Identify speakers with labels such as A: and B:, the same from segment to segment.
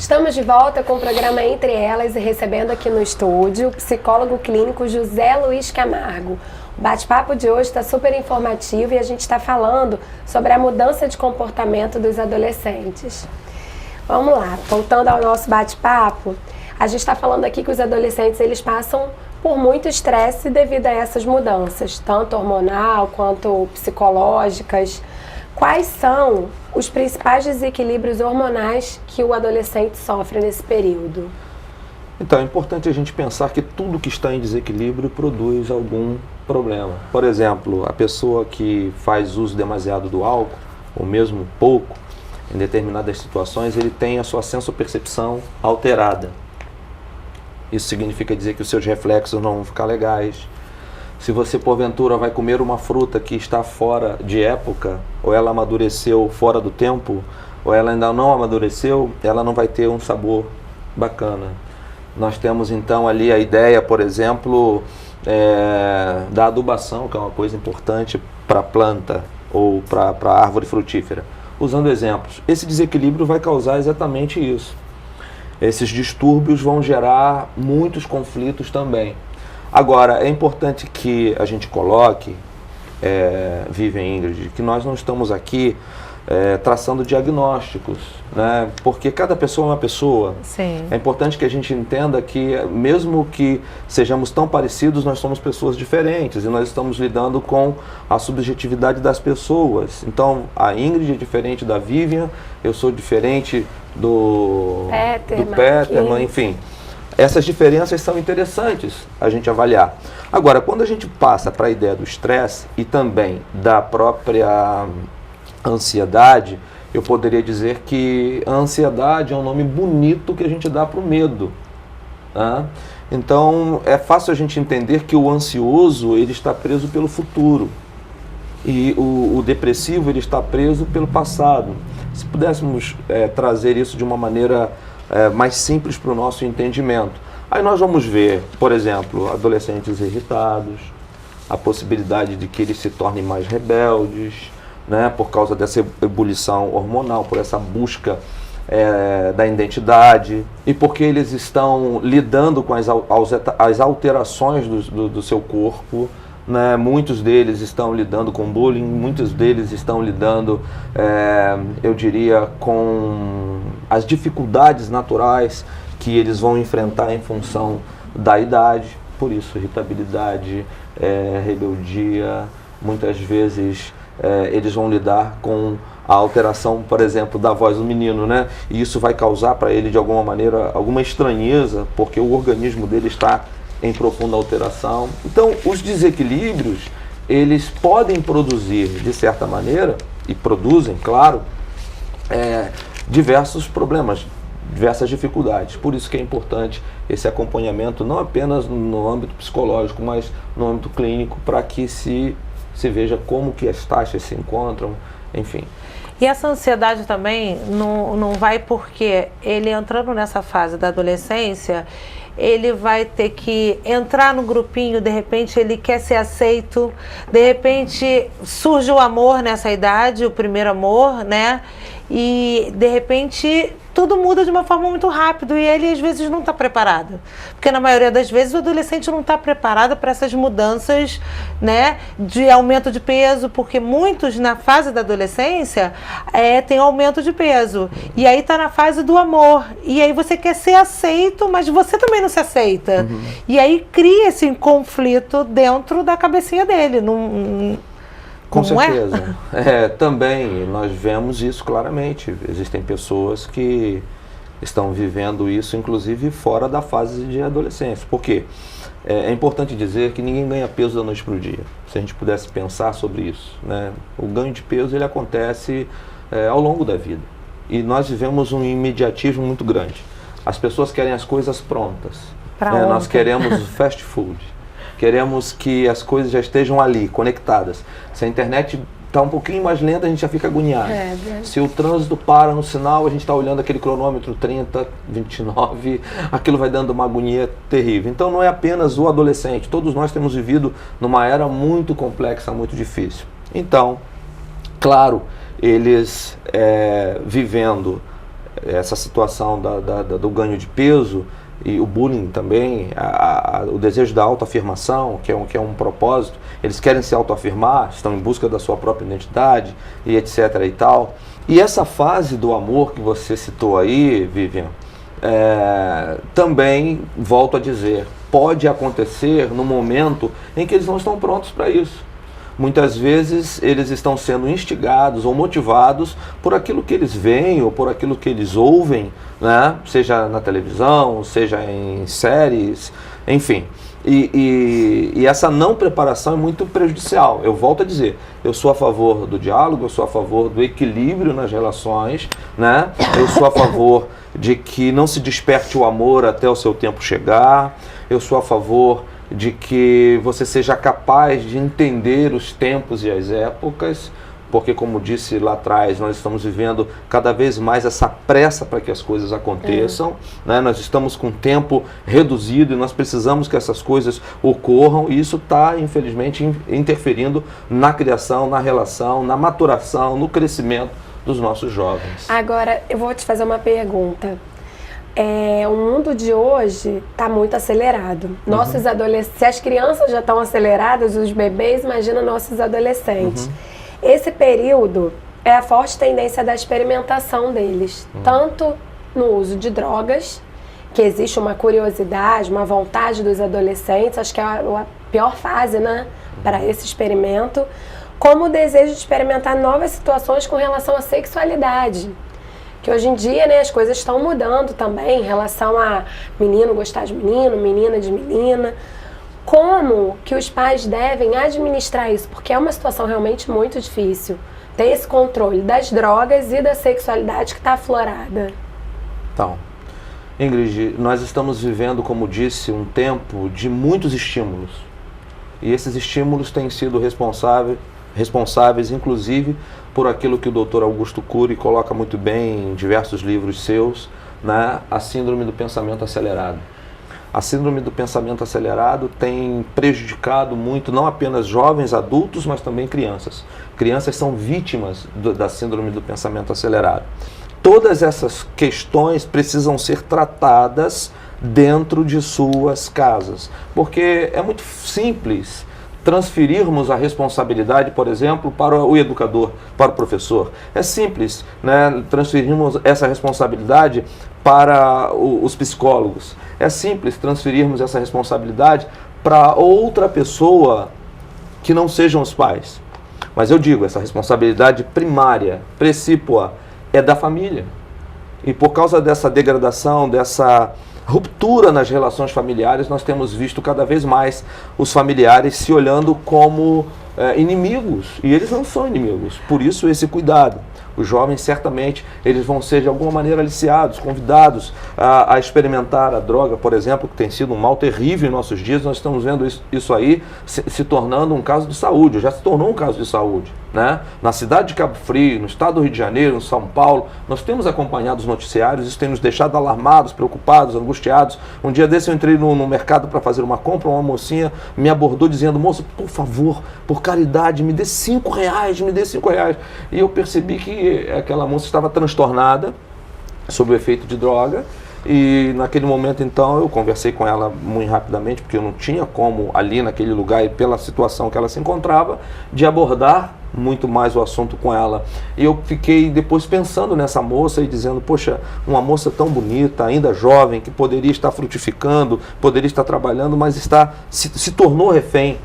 A: Estamos de volta com o programa Entre Elas e recebendo aqui no estúdio o psicólogo clínico José Luiz Camargo. O bate-papo de hoje está super informativo e a gente está falando sobre a mudança de comportamento dos adolescentes. Vamos lá, voltando ao nosso bate-papo, a gente está falando aqui que os adolescentes eles passam por muito estresse devido a essas mudanças, tanto hormonal quanto psicológicas. Quais são os principais desequilíbrios hormonais que o adolescente sofre nesse período?
B: Então, é importante a gente pensar que tudo que está em desequilíbrio produz algum problema. Por exemplo, a pessoa que faz uso demasiado do álcool, ou mesmo pouco, em determinadas situações, ele tem a sua sensopercepção alterada. Isso significa dizer que os seus reflexos não vão ficar legais. Se você, porventura, vai comer uma fruta que está fora de época, ou ela amadureceu fora do tempo, ou ela ainda não amadureceu, ela não vai ter um sabor bacana. Nós temos, então, ali a ideia, por exemplo, da adubação, que é uma coisa importante para a planta ou para a árvore frutífera. Usando exemplos, esse desequilíbrio vai causar exatamente isso. Esses distúrbios vão gerar muitos conflitos também. Agora, é importante que a gente coloque, Vivian e Ingrid, que nós não estamos aqui traçando diagnósticos, né? Porque cada pessoa é uma pessoa.
C: Sim.
B: É importante que a gente entenda que, mesmo que sejamos tão parecidos, nós somos pessoas diferentes e nós estamos lidando com a subjetividade das pessoas. Então, a Ingrid é diferente da Vivian, eu sou diferente do Peterman, enfim. Essas diferenças são interessantes a gente avaliar. Agora, quando a gente passa para a ideia do estresse e também da própria ansiedade, eu poderia dizer que a ansiedade é um nome bonito que a gente dá para o medo. Né? Então, é fácil a gente entender que o ansioso ele está preso pelo futuro e o depressivo ele está preso pelo passado. Se pudéssemos trazer isso de uma maneira mais simples para o nosso entendimento. Aí nós vamos ver, por exemplo, adolescentes irritados, a possibilidade de que eles se tornem mais rebeldes, né, por causa dessa ebulição hormonal, por essa busca da identidade, e porque eles estão lidando com as alterações do seu corpo, né? Muitos deles estão lidando com bullying, muitos deles estão lidando, eu diria, com as dificuldades naturais que eles vão enfrentar em função da idade. Por isso, irritabilidade, rebeldia, muitas vezes eles vão lidar com a alteração, por exemplo, da voz do menino, né? E isso vai causar para ele, de alguma maneira, alguma estranheza, porque o organismo dele está em profunda alteração. Então, os desequilíbrios, eles podem produzir, de certa maneira, e produzem, claro, diversos problemas, diversas dificuldades. Por isso que é importante esse acompanhamento, não apenas no âmbito psicológico, mas no âmbito clínico, para que se veja como que as taxas se encontram, enfim.
C: E essa ansiedade também não vai porque ele entrando nessa fase da adolescência, ele vai ter que entrar no grupinho, de repente ele quer ser aceito, de repente surge o amor nessa idade, o primeiro amor, né? E de repente tudo muda de uma forma muito rápida e ele às vezes não está preparado. Porque na maioria das vezes o adolescente não está preparado para essas mudanças, né, de aumento de peso, porque muitos na fase da adolescência tem aumento de peso. E aí está na fase do amor. E aí você quer ser aceito, mas você também não se aceita. Uhum. E aí cria esse conflito dentro da cabecinha dele.
B: Com certeza. Também nós vemos isso claramente. Existem pessoas que estão vivendo isso, inclusive, fora da fase de adolescência. Por quê? É importante dizer que ninguém ganha peso da noite para o dia. Se a gente pudesse pensar sobre isso, né? O ganho de peso ele acontece ao longo da vida. E nós vivemos um imediatismo muito grande. As pessoas querem as coisas prontas. Nós queremos fast food. Queremos que as coisas já estejam ali, conectadas. Se a internet está um pouquinho mais lenta, a gente já fica agoniado. Se o trânsito para no sinal, a gente está olhando aquele cronômetro 30, 29, aquilo vai dando uma agonia terrível. Então não é apenas o adolescente, todos nós temos vivido numa era muito complexa, muito difícil. Então, claro, eles vivendo essa situação do ganho de peso e o bullying também, o desejo da autoafirmação, que é um propósito, eles querem se autoafirmar, estão em busca da sua própria identidade e etc. e tal. E essa fase do amor que você citou aí, Vivian, também, volto a dizer, pode acontecer no momento em que eles não estão prontos para isso. Muitas vezes eles estão sendo instigados ou motivados por aquilo que eles veem ou por aquilo que eles ouvem, né? Seja na televisão, seja em séries, enfim. E essa não preparação é muito prejudicial. Eu volto a dizer, eu sou a favor do diálogo, eu sou a favor do equilíbrio nas relações, né? Eu sou a favor de que não se desperte o amor até o seu tempo chegar, eu sou a favor de que você seja capaz de entender os tempos e as épocas, porque, como disse lá atrás, nós estamos vivendo cada vez mais essa pressa para que as coisas aconteçam, né? Nós estamos com tempo reduzido e nós precisamos que essas coisas ocorram, e isso está, infelizmente, interferindo na criação, na relação, na maturação, no crescimento dos nossos jovens.
A: Agora, eu vou te fazer uma pergunta. O mundo de hoje está muito acelerado. Nossos adolescentes, se as crianças já estão aceleradas, os bebês, imagina nossos adolescentes. Esse período é a forte tendência da experimentação deles, tanto no uso de drogas, que existe uma curiosidade, uma vontade dos adolescentes, acho que é a pior fase, né, para esse experimento, como o desejo de experimentar novas situações com relação à sexualidade. Que hoje em dia, né, as coisas estão mudando também em relação a menino gostar de menino, menina de menina. Como que os pais devem administrar isso? Porque é uma situação realmente muito difícil. Ter esse controle das drogas e da sexualidade que está aflorada.
B: Então, Ingrid, nós estamos vivendo, como disse, um tempo de muitos estímulos. E esses estímulos têm sido responsáveis, inclusive, por aquilo que o Dr. Augusto Cury coloca muito bem em diversos livros seus, né? A síndrome do pensamento acelerado. A síndrome do pensamento acelerado tem prejudicado muito não apenas jovens adultos, mas também crianças. Crianças são vítimas da síndrome do pensamento acelerado. Todas essas questões precisam ser tratadas dentro de suas casas, porque é muito simples transferirmos a responsabilidade, por exemplo, para o educador, para o professor. É simples, né? Transferirmos essa responsabilidade para os psicólogos. É simples transferirmos essa responsabilidade para outra pessoa que não sejam os pais. Mas eu digo, essa responsabilidade primária, precípua, é da família. E por causa dessa degradação, dessa ruptura nas relações familiares, nós temos visto cada vez mais os familiares se olhando como inimigos, e eles não são inimigos, por isso esse cuidado. Os jovens, certamente, eles vão ser de alguma maneira aliciados, convidados a experimentar a droga, por exemplo, que tem sido um mal terrível em nossos dias. Nós estamos vendo isso aí se tornando um caso de saúde, já se tornou um caso de saúde, né? Na cidade de Cabo Frio, no estado do Rio de Janeiro, no São Paulo, nós temos acompanhado os noticiários, isso tem nos deixado alarmados, preocupados, angustiados. Um dia desse eu entrei no mercado para fazer uma compra, uma mocinha me abordou dizendo: moça, por favor, por caridade, me dê R$5, me dê R$5. E eu percebi que aquela moça estava transtornada sob o efeito de droga, e naquele momento então eu conversei com ela muito rapidamente, porque eu não tinha como ali naquele lugar, e pela situação que ela se encontrava, de abordar muito mais o assunto com ela. E eu fiquei depois pensando nessa moça e dizendo: poxa, uma moça tão bonita, ainda jovem, que poderia estar frutificando, poderia estar trabalhando, mas se tornou refém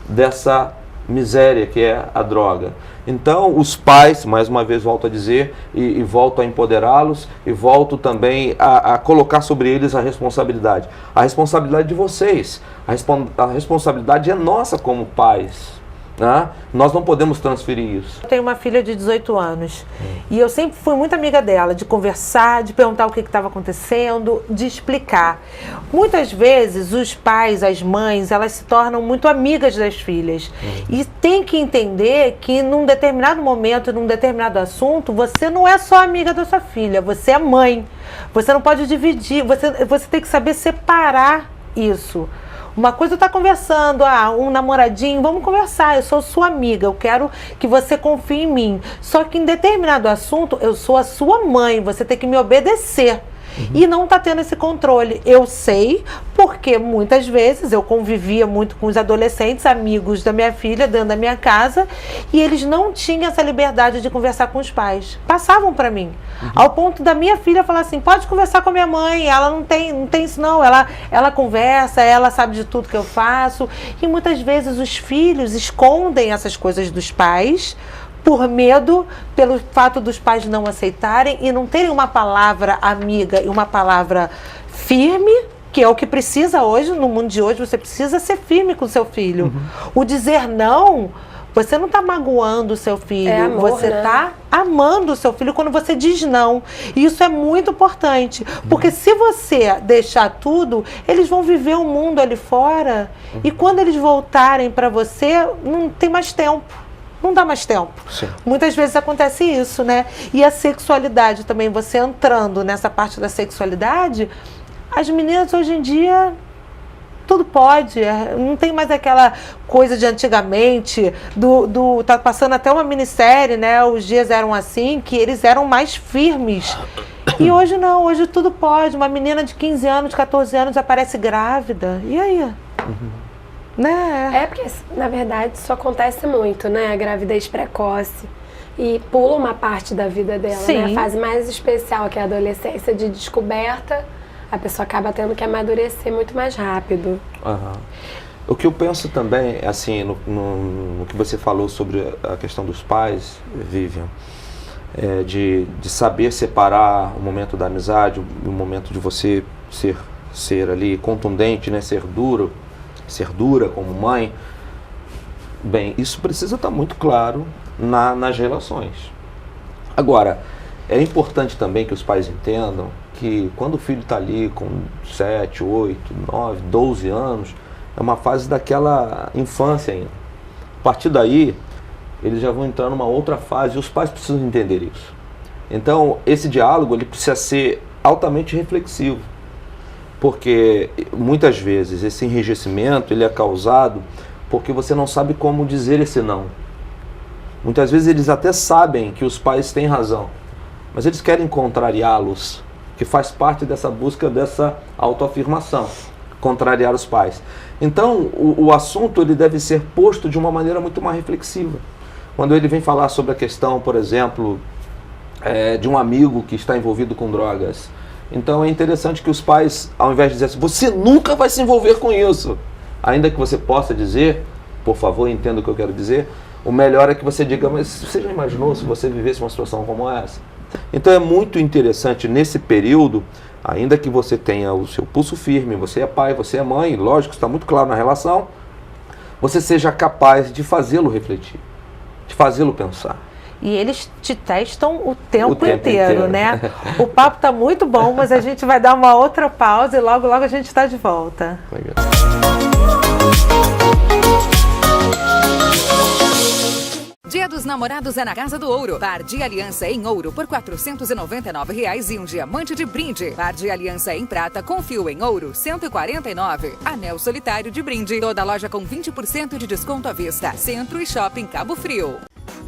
B: dessa miséria que é a droga. Então os pais, mais uma vez volto a dizer, e volto a empoderá-los, e volto também a colocar sobre eles a responsabilidade de vocês, a responsabilidade é nossa como pais, né? Nós não podemos transferir isso.
C: Eu tenho uma filha de 18 anos e eu sempre fui muito amiga dela, de conversar, de perguntar o que estava acontecendo, de explicar. Muitas vezes os pais, as mães, elas se tornam muito amigas das filhas. E tem que entender que num determinado momento, num determinado assunto, você não é só amiga da sua filha, você é mãe. Você não pode dividir, você tem que saber separar isso. Uma coisa é estar conversando, um namoradinho, vamos conversar, eu sou sua amiga, eu quero que você confie em mim. Só que em determinado assunto, eu sou a sua mãe, você tem que me obedecer. E não está tendo esse controle. Eu sei, porque muitas vezes eu convivia muito com os adolescentes, amigos da minha filha, dentro da minha casa, e eles não tinham essa liberdade de conversar com os pais. Passavam para mim. Ao ponto da minha filha falar assim, pode conversar com a minha mãe, ela não tem isso não, ela conversa, ela sabe de tudo que eu faço. E muitas vezes os filhos escondem essas coisas dos pais, por medo, pelo fato dos pais não aceitarem e não terem uma palavra amiga e uma palavra firme, que é o que precisa hoje, no mundo de hoje, você precisa ser firme com o seu filho. O dizer não, você não está magoando o seu filho,
A: amor,
C: você
A: né?
C: está amando o seu filho quando você diz não. E isso é muito importante, porque se você deixar tudo, eles vão viver um mundo ali fora e quando eles voltarem para você, não tem mais tempo. Não dá mais tempo.
B: Sim.
C: Muitas vezes acontece isso, né? E a sexualidade também, você entrando nessa parte da sexualidade, as meninas hoje em dia, tudo pode. Não tem mais aquela coisa de antigamente, tá passando até uma minissérie, né? Os dias eram assim, que eles eram mais firmes. E hoje não, hoje tudo pode. Uma menina de 15 anos, 14 anos aparece grávida. E aí? Né?
A: É porque, na verdade, isso acontece muito, né? A gravidez precoce. E pula uma parte da vida dela,
C: Sim.
A: né? A fase mais especial, que é a adolescência de descoberta, a pessoa acaba tendo que amadurecer muito mais rápido.
B: O que eu penso também, assim, no que você falou sobre a questão dos pais, Vivian, de saber separar o momento da amizade, o momento de você ser ali contundente, né? Ser dura como mãe. Bem, isso precisa estar muito claro nas relações. Agora, é importante também que os pais entendam que quando o filho está ali com 7, 8, 9, 12 anos, é uma fase daquela infância ainda. A partir daí, eles já vão entrar numa outra fase e os pais precisam entender isso. Então, esse diálogo ele precisa ser altamente reflexivo. Porque muitas vezes esse enrijecimento ele é causado porque você não sabe como dizer esse não. Muitas vezes eles até sabem que os pais têm razão, mas eles querem contrariá-los, que faz parte dessa busca dessa autoafirmação, contrariar os pais. Então o assunto ele deve ser posto de uma maneira muito mais reflexiva. Quando ele vem falar sobre a questão, por exemplo, de um amigo que está envolvido com drogas, então é interessante que os pais, ao invés de dizer assim, você nunca vai se envolver com isso, ainda que você possa dizer, por favor, entenda o que eu quero dizer, o melhor é que você diga, mas você já imaginou se você vivesse uma situação como essa? Então é muito interessante nesse período, ainda que você tenha o seu pulso firme, você é pai, você é mãe, lógico, está muito claro na relação, você seja capaz de fazê-lo refletir, de fazê-lo pensar.
C: E eles te testam o tempo inteiro, né? O papo tá muito bom, mas a gente vai dar uma outra pausa e logo, logo a gente está de volta.
B: Legal.
D: Dia dos Namorados é na Casa do Ouro. Par de aliança em ouro por R$ 499 e um diamante de brinde. Par de aliança em prata com fio em ouro, R$ 149. Anel solitário de brinde. Toda loja com 20% de desconto à vista. Centro e Shopping Cabo Frio.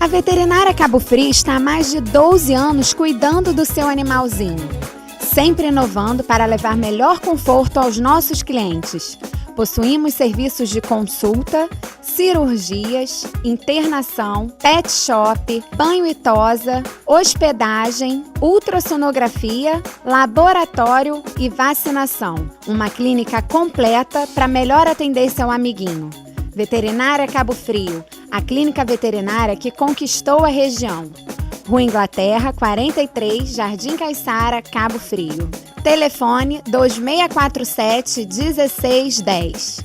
E: A Veterinária Cabo Frio está há mais de 12 anos cuidando do seu animalzinho, sempre inovando para levar melhor conforto aos nossos clientes. Possuímos serviços de consulta, cirurgias, internação, pet shop, banho e tosa, hospedagem, ultrassonografia, laboratório e vacinação. Uma clínica completa para melhor atender seu amiguinho. Veterinária Cabo Frio, a clínica veterinária que conquistou a região. Rua Inglaterra, 43, Jardim Caiçara, Cabo Frio. Telefone 2647-1610.